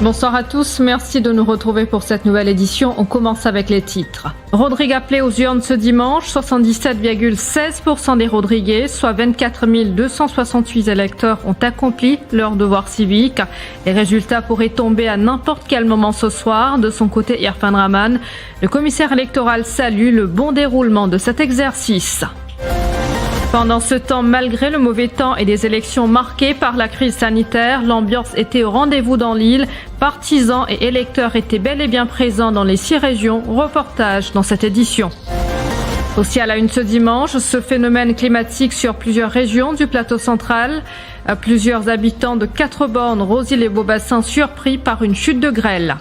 Bonsoir à tous, merci de nous retrouver pour cette nouvelle édition. On commence avec les titres. Rodrigue appelé aux urnes ce dimanche, 77,16% des Rodriguais, soit 24 268 électeurs ont accompli leur devoir civique. Les résultats pourraient tomber à n'importe quel moment ce soir. De son côté, Irfan Rahman, le commissaire électoral salue le bon déroulement de cet exercice. Pendant ce temps, malgré le mauvais temps et des élections marquées par la crise sanitaire, l'ambiance était au rendez-vous dans l'île. Partisans et électeurs étaient bel et bien présents dans les 6 régions. Reportage dans cette édition. Aussi à la une ce dimanche, ce phénomène climatique sur plusieurs régions du plateau central. Plusieurs habitants de 4 bornes, Rosy-les-Beaubassins, surpris par une chute de grêle.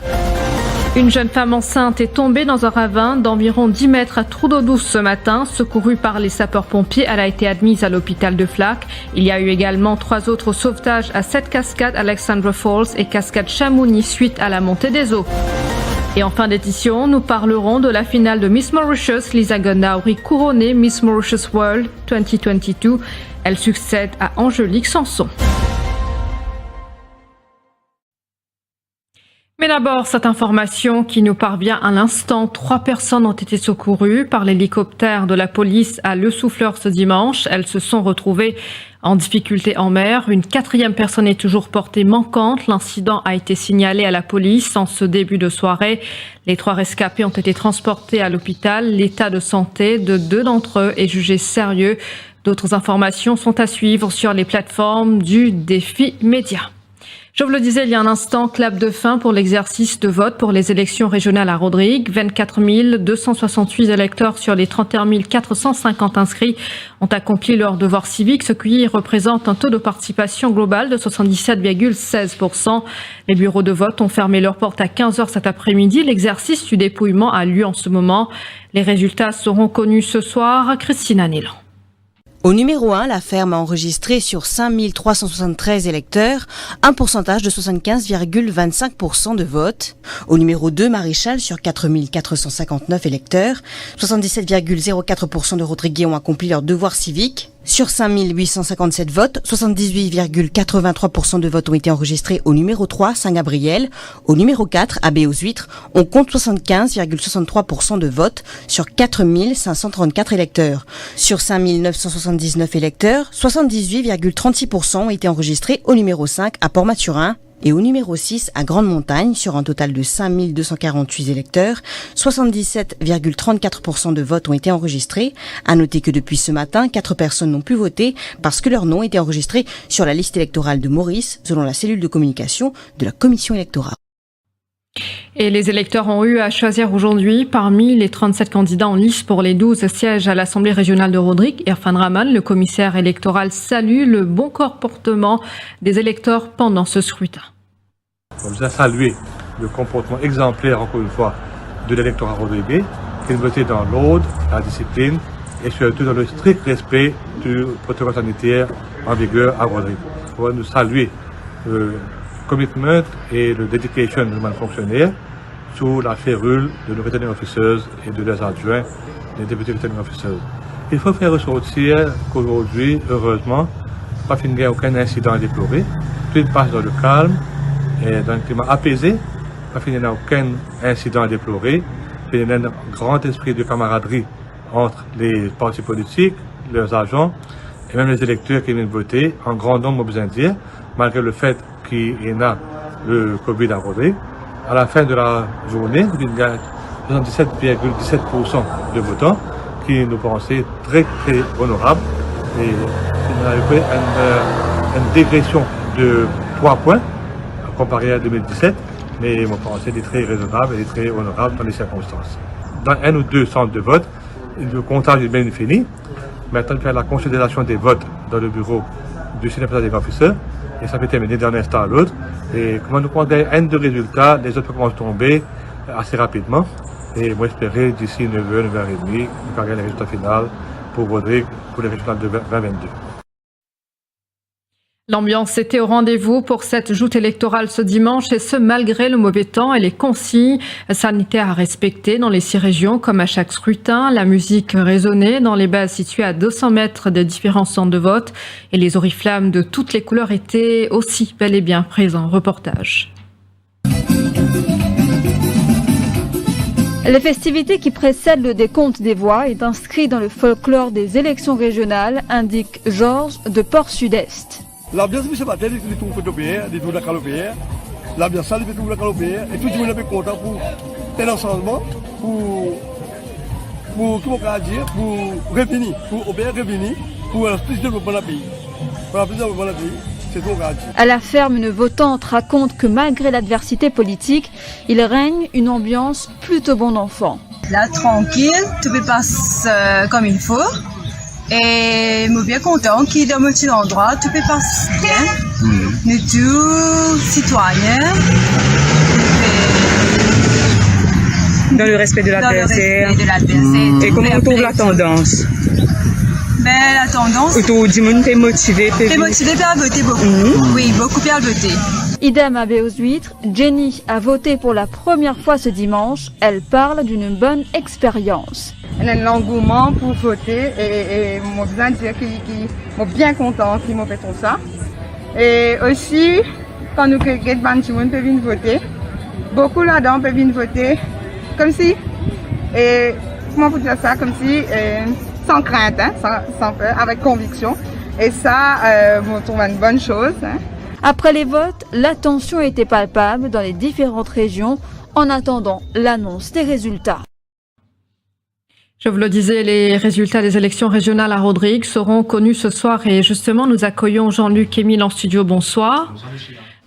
Une jeune femme enceinte est tombée dans un ravin d'environ 10 mètres à Trou-d'eau-Douce ce matin. Secourue par les sapeurs-pompiers, elle a été admise à l'hôpital de Flac. Il y a eu également 3 autres sauvetages à 7 cascades Alexandra Falls et cascade Chamonix suite à la montée des eaux. Et en fin d'édition, nous parlerons de la finale de Miss Mauritius. Lisa Gonauri couronnée Miss Mauritius World 2022. Elle succède à Angélique Sanson. Mais d'abord, cette information qui nous parvient à l'instant. 3 personnes ont été secourues par l'hélicoptère de la police à Le Souffleur ce dimanche. Elles se sont retrouvées en difficulté en mer. Une 4e personne est toujours portée manquante. L'incident a été signalé à la police en ce début de soirée. Les 3 rescapés ont été transportés à l'hôpital. L'état de santé de 2 d'entre eux est jugé sérieux. D'autres informations sont à suivre sur les plateformes du Défi Média. Je vous le disais il y a un instant, clap de fin pour l'exercice de vote pour les élections régionales à Rodrigue. 24 268 électeurs sur les 31 450 inscrits ont accompli leur devoir civique, ce qui représente un taux de participation globale de 77,16%. Les bureaux de vote ont fermé leurs portes à 15h cet après-midi. L'exercice du dépouillement a lieu en ce moment. Les résultats seront connus ce soir. Christine Anélan. Au numéro 1, la ferme a enregistré sur 5 373 électeurs un pourcentage de 75,25% de vote. Au numéro 2, Maréchal, sur 4 459 électeurs, 77,04% de Rodriguais ont accompli leur devoir civique. Sur 5 857 votes, 78,83% de votes ont été enregistrés au numéro 3, Saint-Gabriel. Au numéro 4, Abbé aux Huîtres, on compte 75,63% de votes sur 4 534 électeurs. Sur 5 979 électeurs, 78,36% ont été enregistrés au numéro 5, à Port-Mathurin. Et au numéro 6, à Grande-Montagne, sur un total de 5 248 électeurs, 77,34% de votes ont été enregistrés. À noter que depuis ce matin, 4 personnes n'ont pu voter parce que leur nom était enregistré sur la liste électorale de Maurice, selon la cellule de communication de la commission électorale. Et les électeurs ont eu à choisir aujourd'hui parmi les 37 candidats en lice pour les 12 sièges à l'Assemblée régionale de Rodrigue. Irfan Rahman, le commissaire électoral, salue le bon comportement des électeurs pendant ce scrutin. On vous a salué le comportement exemplaire, encore une fois, de l'électorat rodriguais, qui est voté dans l'ordre, la discipline et surtout dans le strict respect du protocole sanitaire en vigueur à Rodrigue. On va nous saluer le commitment et le dedication de nos fonctionnaires sous la férule de nos returning officers et de leurs adjoints, les députés returning officers. Il faut faire ressortir qu'aujourd'hui, heureusement, pas qu'il n'y ait aucun incident à déplorer. Tout passe dans le calme et dans un climat apaisé. Pas qu'il n'y ait aucun incident à déplorer. Il y a un grand esprit de camaraderie entre les partis politiques, leurs agents et même les électeurs qui viennent voter en grand nombre, on besoin de dire, malgré le fait qu'il y a le Covid à Rodrigue. À la fin de la journée, il y a 77,17% de votants qui nous pensaient très très honorables et qui n'avaient fait une dégression de 3 points comparé à 2017, mais ils m'ont pensé des très raisonnables et très honorables dans les circonstances. Dans 1 ou 2 centres de vote, le comptage est bien fini. Maintenant, il y a la considération des votes dans le bureau du Senior Presiding Officer et ça peut terminer d'un instant à l'autre. Et comme nous prenons un de résultats, les autres commencent à tomber assez rapidement. Et moi, j'espérais d'ici 9h, 9h30, nous carrer les résultats finaux pour Rodrigue, pour les résultats de 2022. L'ambiance était au rendez-vous pour cette joute électorale ce dimanche et ce malgré le mauvais temps et les consignes sanitaires à respecter dans les 6 régions comme à chaque scrutin. La musique résonnait dans les bases situées à 200 mètres des différents centres de vote et les oriflammes de toutes les couleurs étaient aussi bel et bien présents. Reportage. Les festivités qui précèdent le décompte des voix est inscrit dans le folklore des élections régionales, indique Georges de Port-Sud-Est. L'ambiance de ce matin, c'est tout le pays, tout le calopé, l'ambiance sale, tout le calopé, et tout le monde est content pour un changement, pour comment on va dire, pour revenir, pour obéir, revenir, pour un plus de développement dans le pays. Pour un plus de développement dans le pays. À la ferme, une votante raconte que malgré l'adversité politique, il règne une ambiance plutôt bon enfant. Là, tranquille, tout se passe comme il faut. Et je suis bien content qu'il y ait dans mon petit endroit, tout se passe bien. Nous tous citoyens. Dans le respect de l'adversaire. Et comment on trouve la tendance? La tendance. Tout le monde est motivé. Est motivé à voter beaucoup. Oui, beaucoup à voter. Idem à Béos-Huître, Jenny a voté pour la première fois ce dimanche. Elle parle d'une bonne expérience. Il y a un engouement pour voter et moi besoin de dire qu'il est bien content qu'ils m'ont fait tout ça. Et aussi, quand nous peuvent venir voter, beaucoup là-dedans peuvent venir voter comme si, et comment vous dire ça, comme si, sans crainte, hein, sans peur, avec conviction. Et ça, on trouve une bonne chose. Hein. Après les votes, la tension était palpable dans les différentes régions en attendant l'annonce des résultats. Je vous le disais, les résultats des élections régionales à Rodrigue seront connus ce soir et justement nous accueillons Jean-Luc Émile en studio. Bonsoir.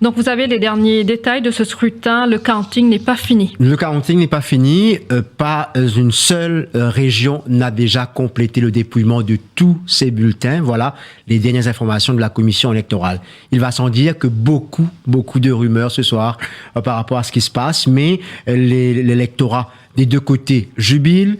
Donc vous avez les derniers détails de ce scrutin, le counting n'est pas fini. Le counting n'est pas fini, pas une seule région n'a déjà complété le dépouillement de tous ces bulletins. Voilà les dernières informations de la commission électorale. Il va sans dire que beaucoup de rumeurs ce soir par rapport à ce qui se passe, mais l'électorat des deux côtés jubile.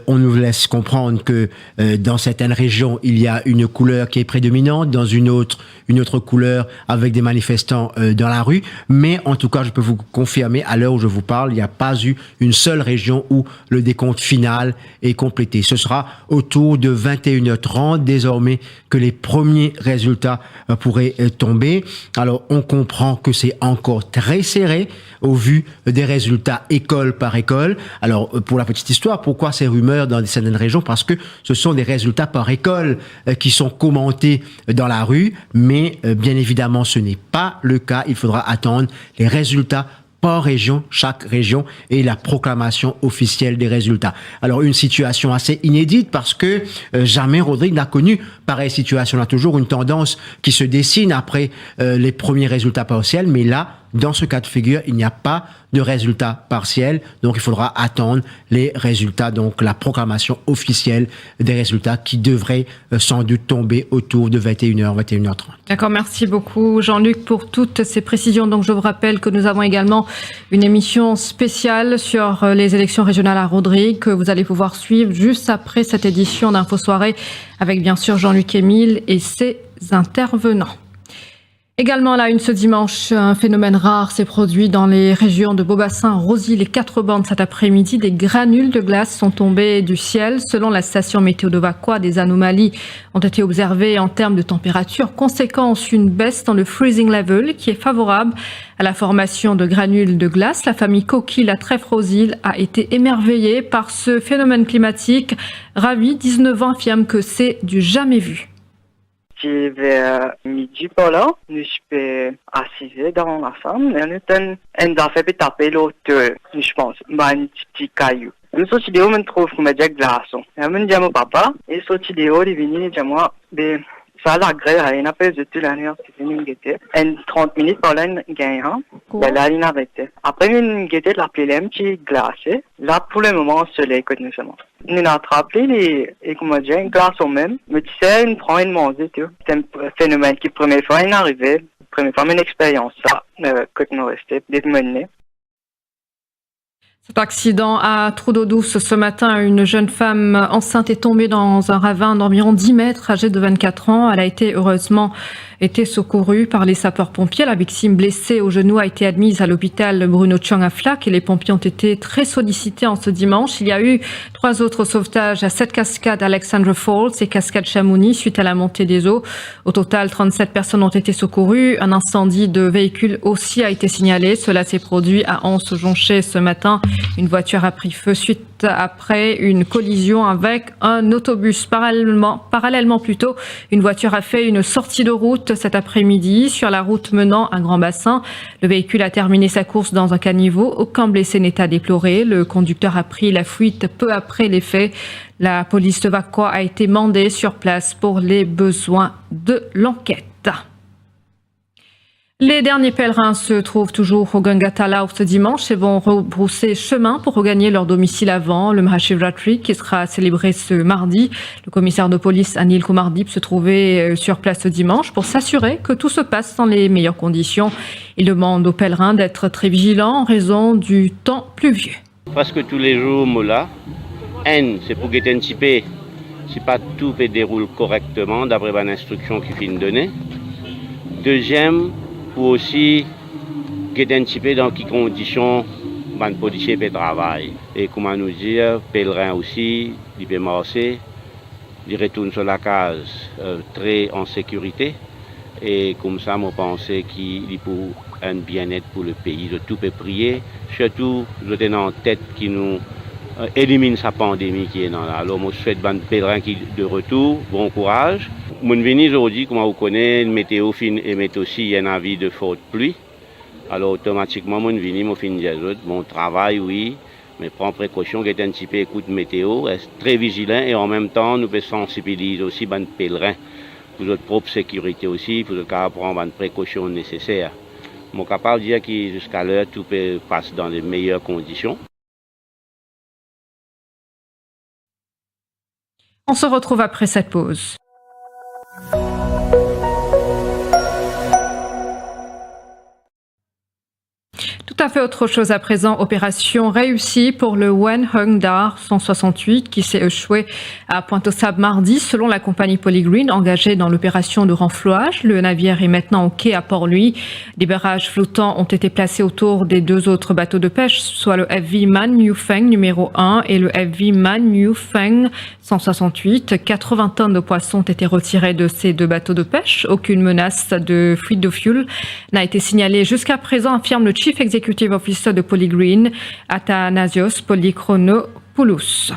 On nous laisse comprendre que dans certaines régions, il y a une couleur qui est prédominante, dans une autre couleur avec des manifestants dans la rue. Mais en tout cas, je peux vous confirmer, à l'heure où je vous parle, il n'y a pas eu une seule région où le décompte final est complété. Ce sera autour de 21h30 désormais que les premiers résultats pourraient tomber. Alors, on comprend que c'est encore très serré au vu des résultats école par école. Alors, pour la petite histoire, pourquoi ces rumeurs dans certaines régions? Parce que ce sont des résultats par école qui sont commentés dans la rue, mais bien évidemment, ce n'est pas le cas. Il faudra attendre les résultats par région, chaque région, et la proclamation officielle des résultats. Alors, une situation assez inédite parce que jamais Rodrigue n'a connu pareille situation. On a toujours une tendance qui se dessine après les premiers résultats partiels, mais là, dans ce cas de figure, il n'y a pas de résultats partiels, donc il faudra attendre les résultats, donc la proclamation officielle des résultats qui devrait sans doute tomber autour de 21h, 21h30. D'accord, merci beaucoup Jean-Luc pour toutes ces précisions. Donc je vous rappelle que nous avons également une émission spéciale sur les élections régionales à Rodrigue que vous allez pouvoir suivre juste après cette édition d'Info Soirée avec bien sûr Jean-Luc Émile et ses intervenants. Également là, ce dimanche, un phénomène rare s'est produit dans les régions de Beaubassin, Rosy, les 4 bandes cet après-midi. Des granules de glace sont tombées du ciel. Selon la station météo de Vaqua, des anomalies ont été observées en termes de température. Conséquence, une baisse dans le freezing level qui est favorable à la formation de granules de glace. La famille Coquille, la trèfle Rosy, a été émerveillée par ce phénomène climatique. Ravi, 19 ans, affirme que c'est du jamais vu. Vers midi par là, nous sommes assis dans la salle et nous avons fait taper l'autre, je pense, un petit caillou. Nous sommes sortis, on trouve comme des glaçons. Et on dit à mon papa, et sortis de haut, il est venu dire moi, ça l'a agréé, il n'a pas eu de toute la nuit, c'est venu guetter. Et 30 minutes par là, il gagne, là, il n'a pas été. Après, il guettait la plaie, qui glacée. Là, pour le moment, le soleil, que nous sommes. Nous avons attrapé comment dire, une glace au même, mais tu sais, on prend une manger, tout. C'est un phénomène qui, première fois, il est arrivé, première fois, une expérience, ça, que nous restait, d'être mené. Cet accident à Trou-d'Eau-Douce ce matin, une jeune femme enceinte est tombée dans un ravin d'environ 10 mètres, âgée de 24 ans. Elle a heureusement été secourue par les sapeurs-pompiers. La victime blessée au genou a été admise à l'hôpital Bruno Tchang à Flac et les pompiers ont été très sollicités en ce dimanche. Il y a eu 3 autres sauvetages à 7 cascades Alexandra Falls et cascade Chamonix suite à la montée des eaux. Au total, 37 personnes ont été secourues. Un incendie de véhicule aussi a été signalé. Cela s'est produit à Anse-Jonchée ce matin. Une voiture a pris feu suite après une collision avec un autobus. Parallèlement plutôt, une voiture a fait une sortie de route cet après-midi sur la route menant à Grand Bassin. Le véhicule a terminé sa course dans un caniveau. Aucun blessé n'est à déplorer. Le conducteur a pris la fuite peu après les faits. La police de Vakwa a été mandée sur place pour les besoins de l'enquête. Les derniers pèlerins se trouvent toujours au Gangatalaw ce dimanche et vont rebrousser chemin pour regagner leur domicile avant le Mahashivratri qui sera célébré ce mardi. Le commissaire de police Anil Kumardip se trouvait sur place ce dimanche pour s'assurer que tout se passe dans les meilleures conditions. Il demande aux pèlerins d'être très vigilants en raison du temps pluvieux. Presque tous les jours, Mola. C'est pour guetter un petit peu, si pas tout se déroule correctement d'après l'instruction qui finit donner. Deuxième, pour aussi guetter un petit peu dans quelles conditions les policiers peuvent travailler. Et comment nous dire, pèlerins aussi, ils peuvent marcher, ils retournent sur la case très en sécurité. Et comme ça, je pense qu'il est pour un bien-être pour le pays. De tout peut prier, surtout, je tenais en tête qui nous élimine sa pandémie qui est dans là. Alors, moi, je souhaite ban pèlerin qui de retour, bon courage. Mon venu aujourd'hui, comme vous connaissez, le météo fin émet aussi un avis de forte pluie. Alors, automatiquement, mon venu, mon fin des autres, bon travail, oui, mais prends précaution, get un petit peu écoute météo, reste très vigilant et en même temps, nous pouvons sensibiliser aussi ban pèlerin pour notre propre sécurité aussi, pour le cas prendre ban précautions nécessaires. Je suis capable de dire que jusqu'à l'heure, tout peut passer dans les meilleures conditions. On se retrouve après cette pause. Tout à fait autre chose à présent. Opération réussie pour le Wen Hung Dar 168 qui s'est échoué à Pointe-aux-Sables mardi selon la compagnie Polygreen engagée dans l'opération de renflouage. Le navire est maintenant au quai à Port-Louis. Des barrages flottants ont été placés autour des deux autres bateaux de pêche, soit le FV Man New Feng numéro 1 et le FV Man New Feng 168. 80 tonnes de poissons ont été retirées de ces deux bateaux de pêche. Aucune menace de fuite de fuel n'a été signalée jusqu'à présent, affirme le Chief Executive Officer de Polygreen, Athanasios Polychronopoulos.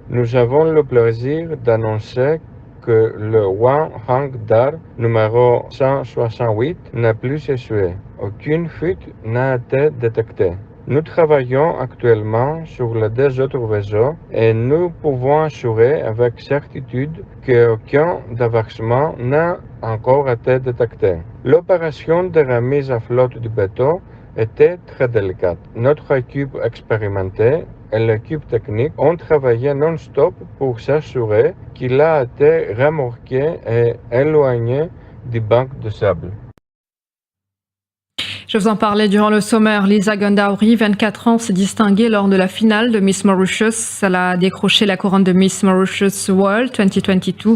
Nous avons le plaisir d'annoncer que le Wen Hung Dar numéro 168 n'a plus échoué. Aucune fuite n'a été détectée. Nous travaillons actuellement sur les deux autres vaisseaux et nous pouvons assurer avec certitude qu'aucun déversement n'a encore été détecté. L'opération de remise à flotte du bateau était très délicate. Notre équipe expérimentée et l'équipe technique ont travaillé non-stop pour s'assurer qu'il a été remorqué et éloigné du banc de sable. Je vous en parlais durant le sommaire. Lisa Gandhauri, 24 ans, s'est distinguée lors de la finale de Miss Mauritius. Elle a décroché la couronne de Miss Mauritius World 2022.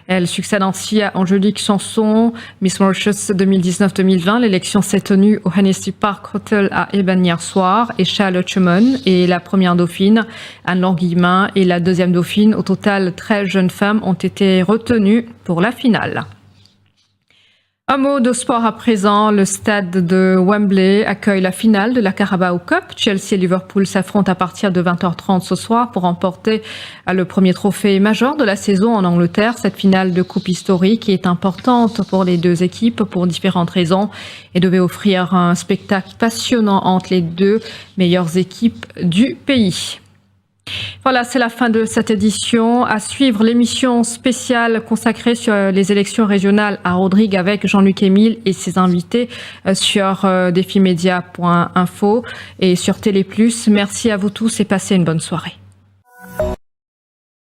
Elle succède ainsi à Angélique Chanson, Miss Mauritius 2019-2020. L'élection s'est tenue au Hennessy Park Hotel à Eben hier soir. Et Charlotte Chemon est la première dauphine, Anne-Laure Guillemin est la deuxième dauphine. Au total, 13 jeunes femmes ont été retenues pour la finale. Un mot de sport à présent. Le stade de Wembley accueille la finale de la Carabao Cup. Chelsea et Liverpool s'affrontent à partir de 20h30 ce soir pour remporter le premier trophée majeur de la saison en Angleterre. Cette finale de coupe historique est importante pour les deux équipes pour différentes raisons et devait offrir un spectacle passionnant entre les deux meilleures équipes du pays. Voilà, c'est la fin de cette édition. À suivre l'émission spéciale consacrée sur les élections régionales à Rodrigue avec Jean-Luc Émile et ses invités sur defimedia.info et sur Télé+. Merci à vous tous et passez une bonne soirée.